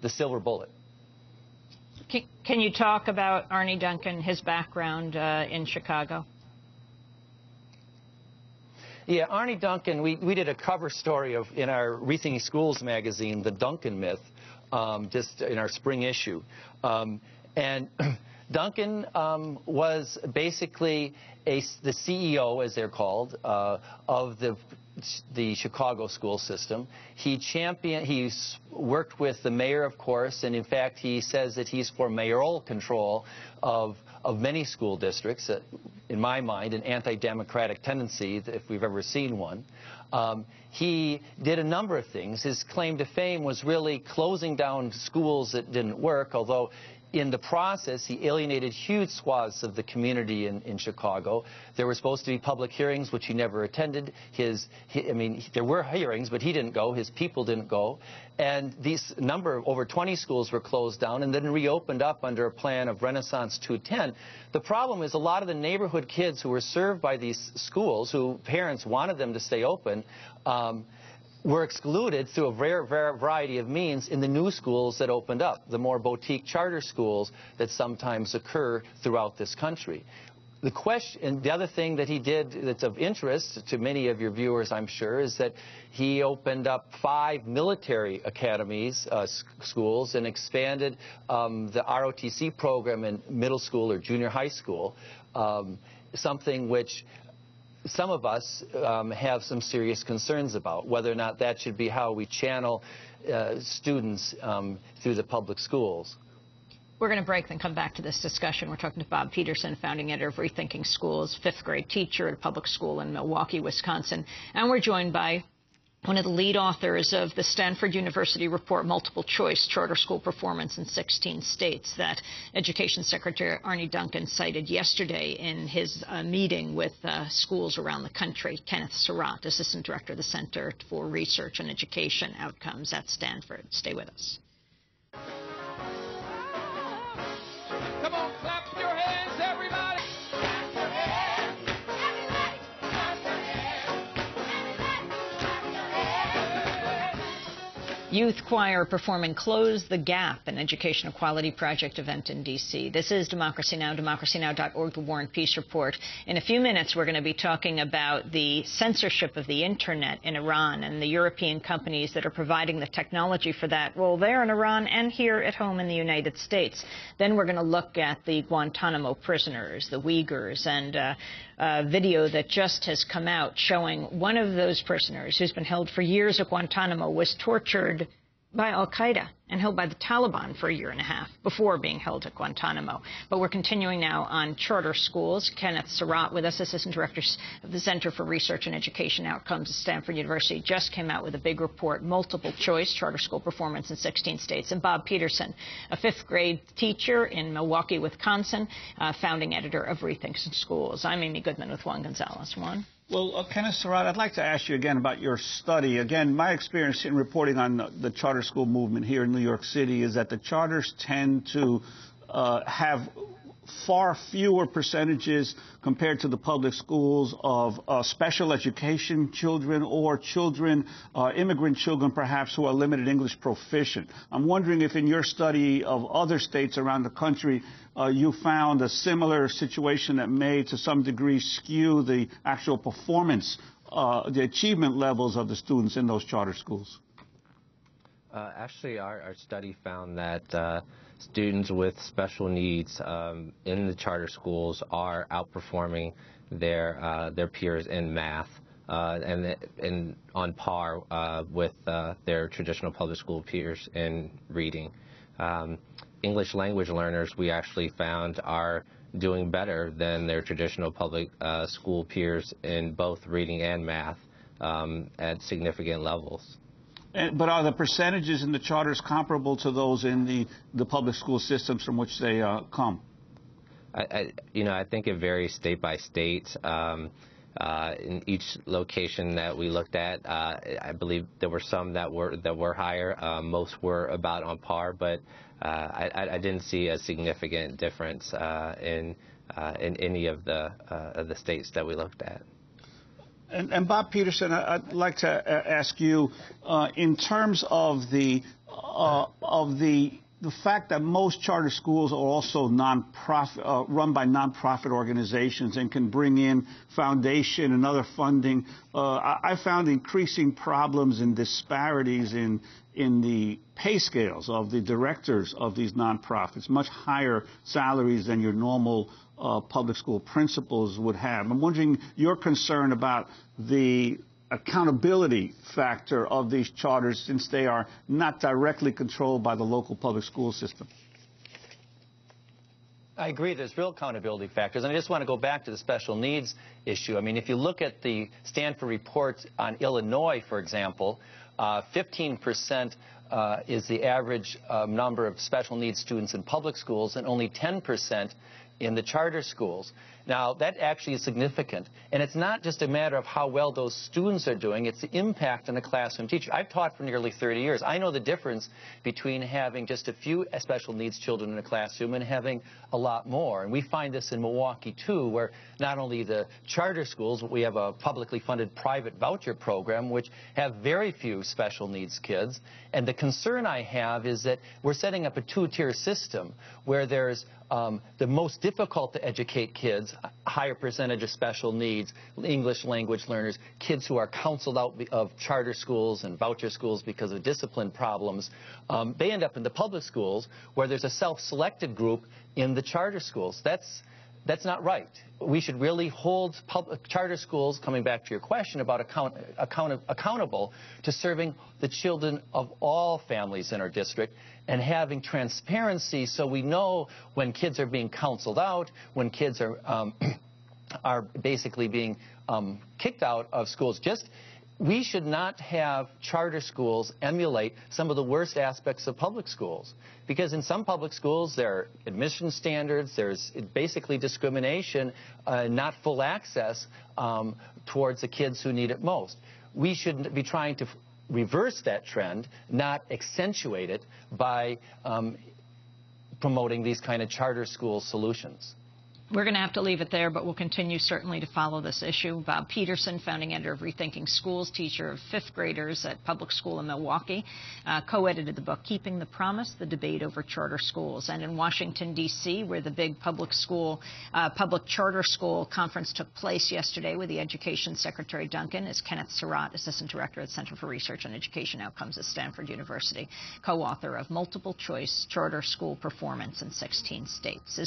the silver bullet. Can you talk about Arne Duncan, his background in Chicago? Yeah, Arne Duncan, we did a cover story in our Rethinking Schools magazine, The Duncan Myth, just in our spring issue. And Duncan was basically the CEO, as they're called, of the Chicago school system. He's worked with the mayor, of course, and in fact he says that he's for mayoral control of many school districts, in my mind, an anti-democratic tendency, if we've ever seen one. He did a number of things. His claim to fame was really closing down schools that didn't work, although in the process, he alienated huge swaths of the community in Chicago. There were supposed to be public hearings, which he never attended. There were hearings, but he didn't go. His people didn't go. And over 20 schools were closed down and then reopened up under a plan of Renaissance 210. The problem is a lot of the neighborhood kids who were served by these schools, who parents wanted them to stay open, were excluded through a variety of means in the new schools that opened up, the more boutique charter schools that sometimes occur throughout this country. The other thing that he did that's of interest to many of your viewers, I'm sure, is that he opened up 5 military academies, schools, and expanded the ROTC program in middle school or junior high school, something which some of us have some serious concerns about, whether or not that should be how we channel students through the public schools. We're going to break, then come back to this discussion. We're talking to Bob Peterson, founding editor of Rethinking Schools, 5th grade teacher at a public school in Milwaukee, Wisconsin. And we're joined by one of the lead authors of the Stanford University report, Multiple Choice Charter School Performance in 16 States, that Education Secretary Arne Duncan cited yesterday in his meeting with schools around the country. Kenneth Surratt, Assistant Director of the Center for Research and Education Outcomes at Stanford. Stay with us. Come on, clap your hands, everybody. Clap your hands, everybody. Clap your hands, everybody. Clap your hands. Youth choir performing Close the Gap, an education equality project event in D.C. This is Democracy Now!, democracynow.org, the War and Peace Report. In a few minutes, we're going to be talking about the censorship of the Internet in Iran and the European companies that are providing the technology for that, well, there in Iran and here at home in the United States. Then we're going to look at the Guantanamo prisoners, the Uyghurs, and a video that just has come out showing one of those prisoners who's been held for years at Guantanamo was tortured by al-Qaeda and held by the Taliban for a year and a half before being held at Guantanamo. But we're continuing now on charter schools. Kenneth Surratt with us, Assistant Director of the Center for Research and Education Outcomes at Stanford University, just came out with a big report, Multiple Choice Charter School Performance in 16 States. And Bob Peterson, a 5th grade teacher in Milwaukee, Wisconsin, founding editor of Rethinking Schools. I'm Amy Goodman with Juan Gonzalez. Juan? Well, Kenneth Surratt, I'd like to ask you again about your study. Again, my experience in reporting on the charter school movement here in New York City is that the charters tend to have far fewer percentages compared to the public schools of special education children or children, immigrant children perhaps, who are limited English proficient. I'm wondering if in your study of other states around the country you found a similar situation that may to some degree skew the actual performance, the achievement levels of the students in those charter schools. Actually, our study found that students with special needs in the charter schools are outperforming their peers in math and on par with their traditional public school peers in reading. English language learners, we actually found, are doing better than their traditional public school peers in both reading and math at significant levels. But are the percentages in the charters comparable to those in the public school systems from which they come? I think it varies state by state. In each location that we looked at, I believe there were some that were higher. Most were about on par, but I didn't see a significant difference in any of the states that we looked at. And Bob Peterson, I'd like to ask you, in terms of the fact that most charter schools are also nonprofit, run by nonprofit organizations and can bring in foundation and other funding, I found increasing problems and disparities in the pay scales of the directors of these nonprofits, much higher salaries than your normal public school principals would have. I'm wondering your concern about the accountability factor of these charters, since they are not directly controlled by the local public school system. I agree there's real accountability factors. And I just want to go back to the special needs issue. I mean, if you look at the Stanford report on Illinois, for example, 15% is the average number of special needs students in public schools and only 10% in the charter schools. Now, that actually is significant. And it's not just a matter of how well those students are doing, it's the impact on the classroom teacher. I've taught for nearly 30 years. I know the difference between having just a few special needs children in a classroom and having a lot more. And we find this in Milwaukee, too, where not only the charter schools, but we have a publicly funded private voucher program, which have very few special needs kids. And the concern I have is that we're setting up a two-tier system where there's the most difficult to educate kids, higher percentage of special needs, English language learners, kids who are counseled out of charter schools and voucher schools because of discipline problems. They end up in the public schools where there's a self-selected group in the charter schools. That's not right. We should really hold public charter schools, coming back to your question about accountable to serving the children of all families in our district and having transparency so we know when kids are being counseled out, when kids are basically being kicked out of schools. We should not have charter schools emulate some of the worst aspects of public schools. Because in some public schools, there are admission standards, there's basically discrimination, not full access towards the kids who need it most. We should be trying to reverse that trend, not accentuate it by promoting these kind of charter school solutions. We're going to have to leave it there, but we'll continue certainly to follow this issue. Bob Peterson, founding editor of Rethinking Schools, teacher of fifth graders at public school in Milwaukee, co-edited the book Keeping the Promise, The Debate Over Charter Schools. And in Washington, D.C., where the big public charter school conference took place yesterday with the Education Secretary Duncan, is Kenneth Surratt, assistant director at the Center for Research on Education Outcomes at Stanford University, co-author of Multiple Choice Charter School Performance in 16 States.